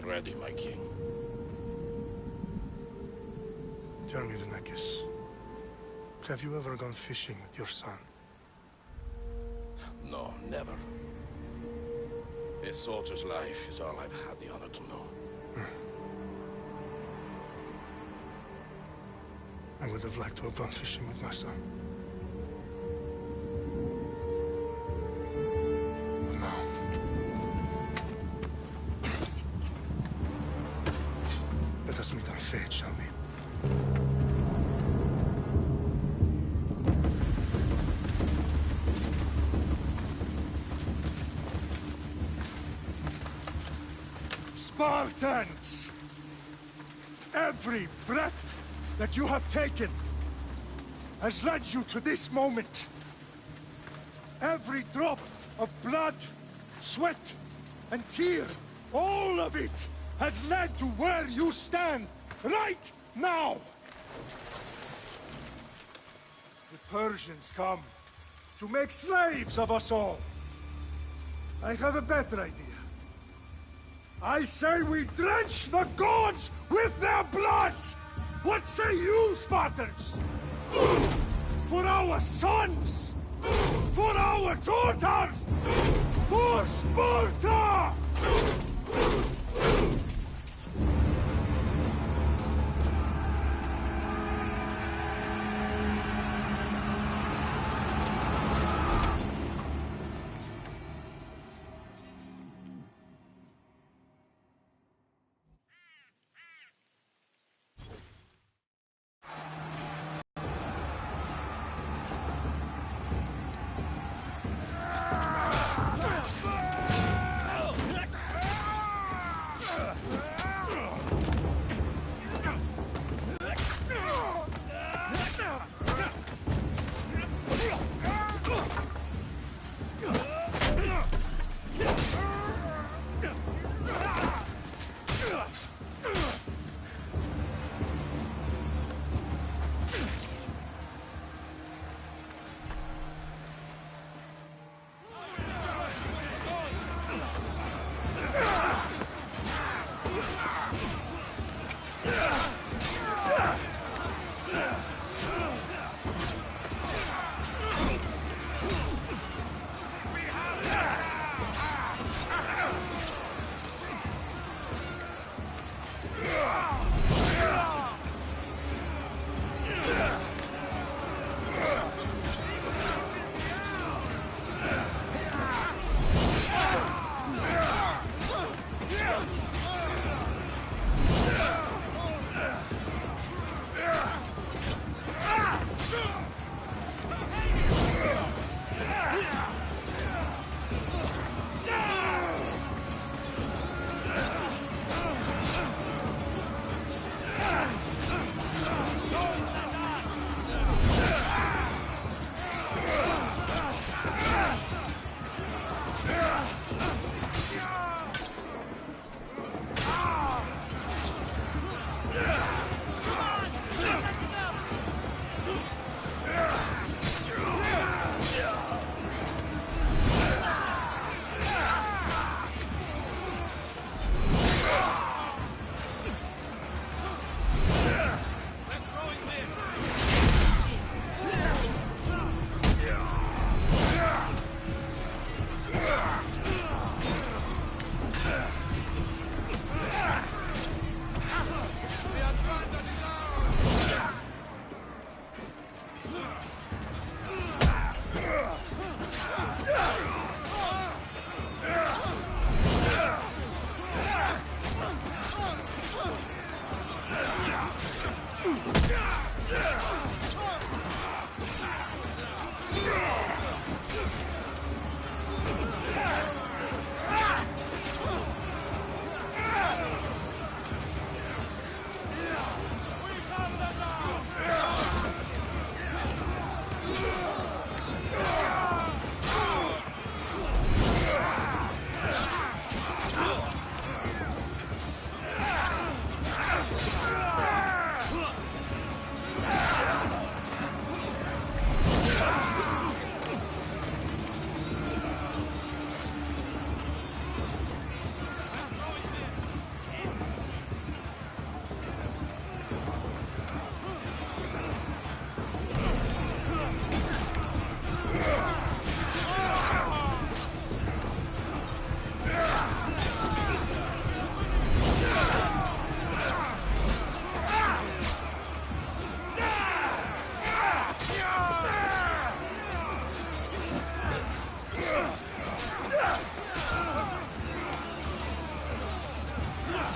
ready, my king. Tell me, Denekis, have you ever gone fishing with your son? No, never. A soldier's life is all I've had the honor to know. I would have liked to have gone fishing with my son. But now... Let us meet on fate, shall we? Spartans! Every breath that you have taken has led you to this moment. Every drop of blood, sweat, and tear, all of it has led to where you stand right now. The Persians come to make slaves of us all. I have a better idea. I say we drench the gods with their blood! What say you, Spartans? For our sons! For our daughters! For Sparta!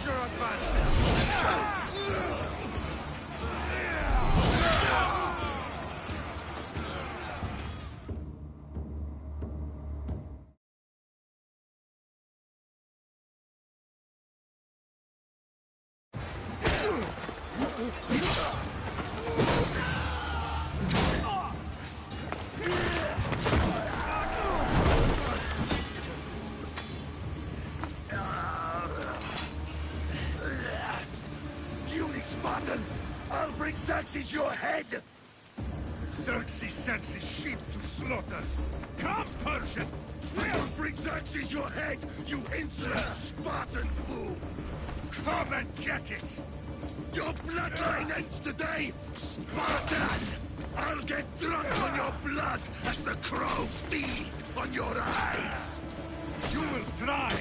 your advantage! Spartan! I'll bring Xerxes your head! Xerxes sends his sheep to slaughter. Come, Persian! I will bring Xerxes your head, you insolent Spartan fool! Come and get it! Your bloodline ends today, Spartan! I'll get drunk on your blood as the crows feed on your eyes! You will try,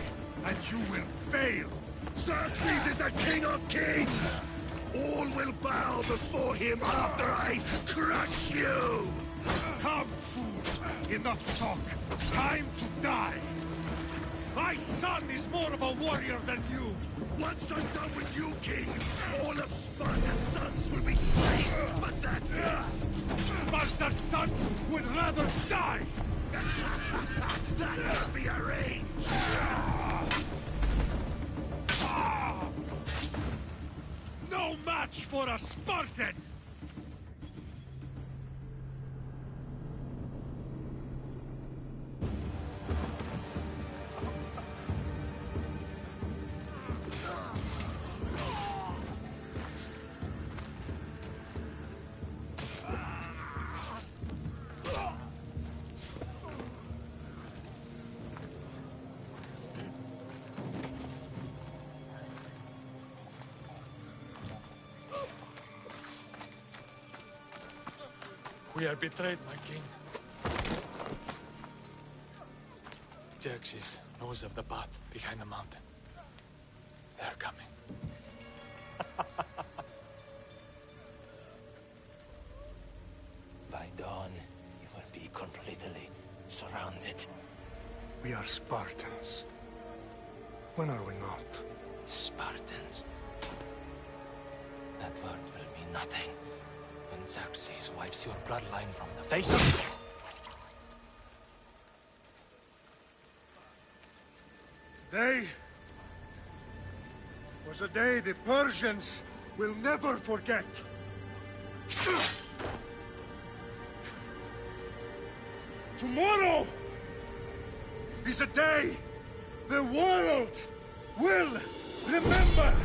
and you will fail! Xerxes is the king of kings! All will bow before him after I crush you! Come, fool! Enough talk! Time to die! My son is more of a warrior than you! Once I'm done with you, king, all of Sparta's sons will be slain for Xerxes! Sparta's sons would rather die! That can be arranged! No match for a Spartan! We are betrayed, my king. Xerxes knows of the path behind the mountain. They are coming. By dawn, you will be completely surrounded. We are Spartans. When are we not? Spartans. That word will mean nothing when Xerxes wipes your bloodline from the face of... Day was a day the Persians will never forget. Tomorrow is a day the world will remember.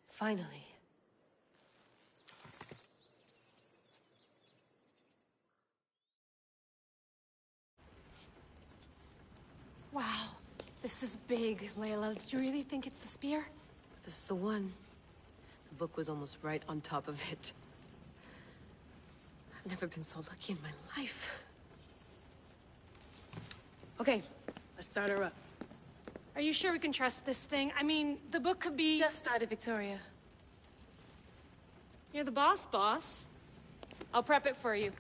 Finally. Wow, this is big, Layla. Did you really think it's the spear? This is the one. The book was almost right on top of it. I've never been so lucky in my life. Okay, let's start her up. Are you sure we can trust this thing? I mean, the book could be... Just started, Victoria. You're the boss, boss. I'll prep it for you.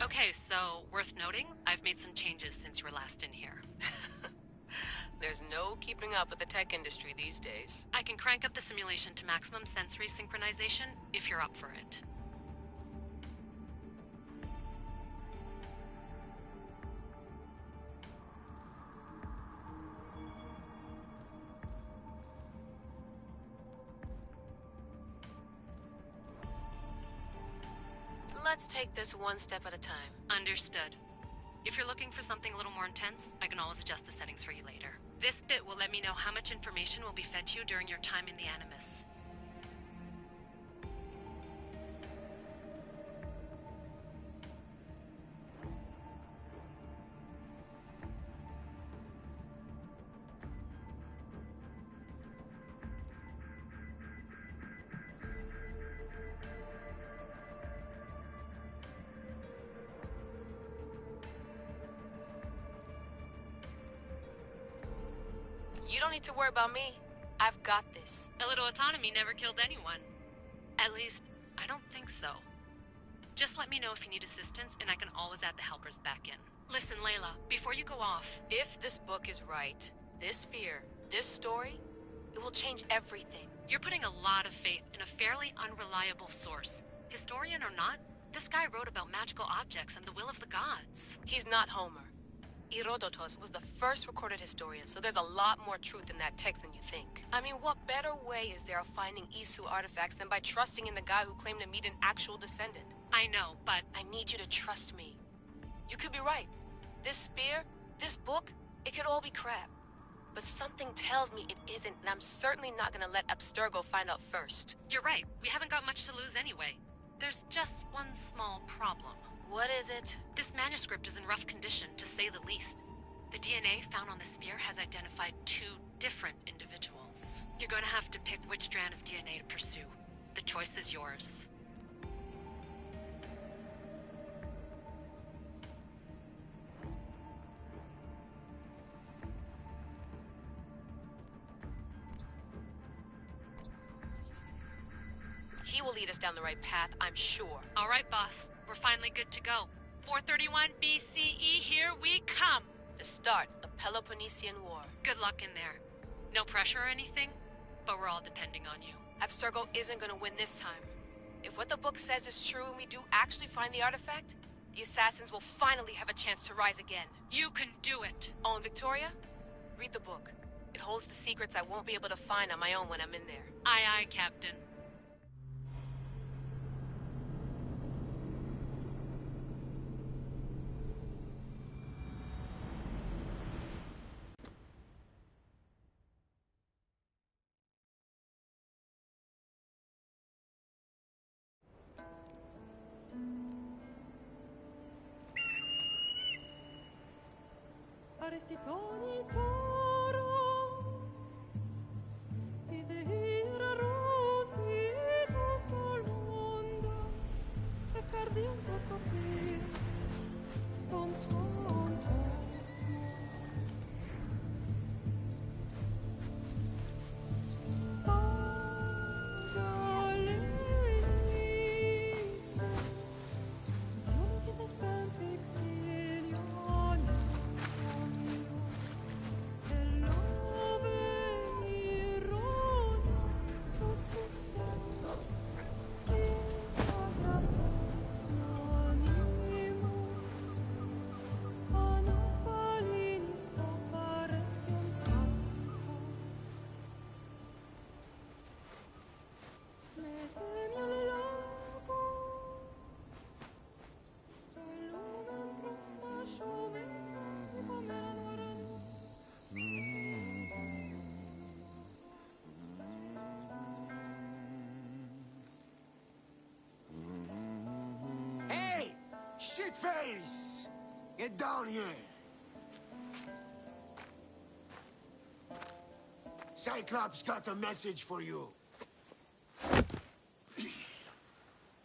Okay, so, worth noting, I've made some changes since you were last in here. There's no keeping up with the tech industry these days. I can crank up the simulation to maximum sensory synchronization, if you're up for it. Let's take this one step at a time. Understood. If you're looking for something a little more intense, I can always adjust the settings for you later. This bit will let me know how much information will be fed to you during your time in the Animus. You don't need to worry about me. I've got this. A little autonomy never killed anyone. At least, I don't think so. Just let me know if you need assistance, and I can always add the helpers back in. Listen, Layla, before you go off... If this book is right, this spear, this story, it will change everything. You're putting a lot of faith in a fairly unreliable source. Historian or not, this guy wrote about magical objects and the will of the gods. He's not Homer. Herodotus was the first recorded historian, so there's a lot more truth in that text than you think. I mean, what better way is there of finding Isu artifacts than by trusting in the guy who claimed to meet an actual descendant? I know, but... I need you to trust me. You could be right. This spear, this book, it could all be crap. But something tells me it isn't, and I'm certainly not gonna let Abstergo find out first. You're right. We haven't got much to lose anyway. There's just one small problem. What is it? This manuscript is in rough condition, to say the least. The DNA found on the spear has identified 2 different individuals. You're going to have to pick which strand of DNA to pursue. The choice is yours. He will lead us down the right path, I'm sure. All right, boss. We're finally good to go. 431 BCE, here we come! The start of the Peloponnesian War. Good luck in there. No pressure or anything, but we're all depending on you. Abstergo isn't gonna win this time. If what the book says is true and we do actually find the artifact, the assassins will finally have a chance to rise again. You can do it! Oh, and Victoria? Read the book. It holds the secrets I won't be able to find on my own when I'm in there. Aye, aye, Captain. Arestitoni toro, idehira rositos tolmondas, efcardias boskopir, ton svon potmo. Agaleinise, iuntites ben fixilione, Shitface! Get down here! Cyclops got a message for you.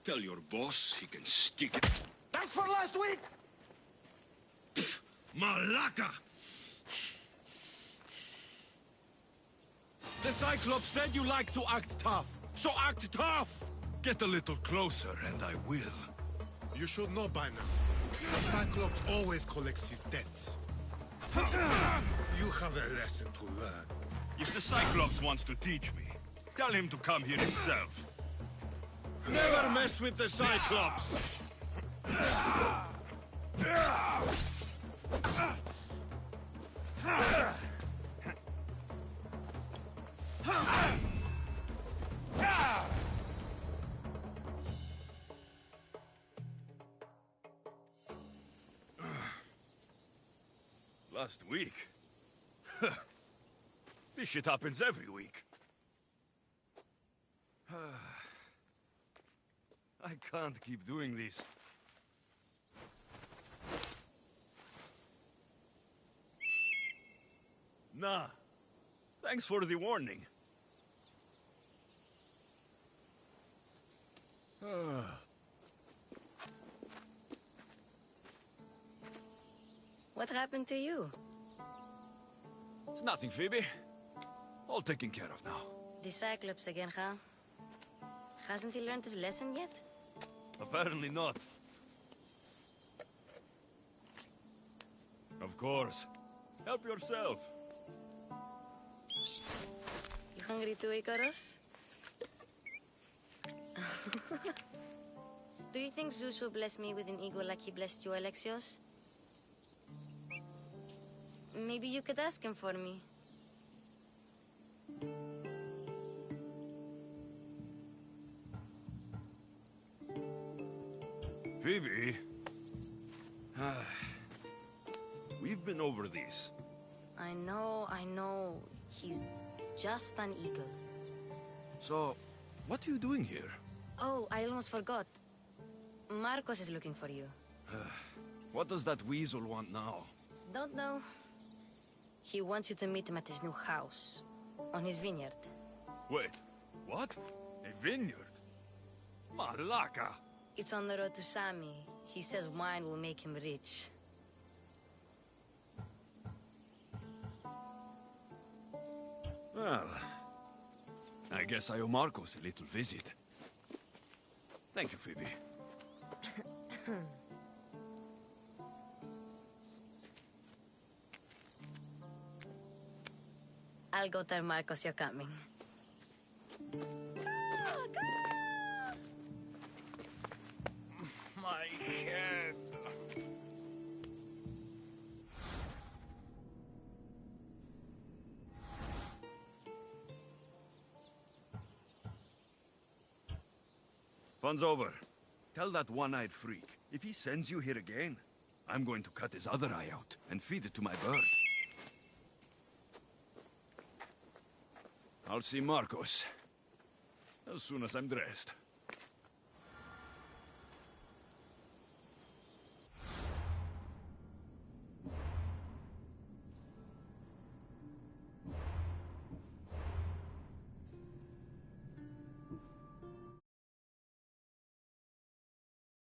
Tell your boss he can stick it. That's for last week! Malaka! The Cyclops said you like to act tough, so act tough! Get a little closer and I will. You should know by now. The Cyclops always collects his debts. You have a lesson to learn. If the Cyclops wants to teach me, tell him to come here himself. Never mess with the Cyclops! Last week? This shit happens every week. I can't keep doing this. Nah. Thanks for the warning. What happened to you? It's nothing, Phoebe. All taken care of now. The Cyclops again, huh? Hasn't he learned his lesson yet? Apparently not. Of course. Help yourself. You hungry too, Icarus? Do you think Zeus will bless me with an ego like he blessed you, Alexios? Maybe you could ask him for me. Phoebe? We've been over this. I know. He's just an eagle. So, what are you doing here? Oh, I almost forgot. Marcos is looking for you. What does that weasel want now? Don't know. He wants you to meet him at his new house. On his vineyard. Wait, what? A vineyard? Malaka! It's on the road to Sami. He says wine will make him rich. Well, I guess I owe Marcos a little visit. Thank you, Phoebe. I'll go tell Marcos you're coming. My head. Fun's over. Tell that one-eyed freak, if he sends you here again, I'm going to cut his other eye out and feed it to my bird. I'll see Marcos as soon as I'm dressed.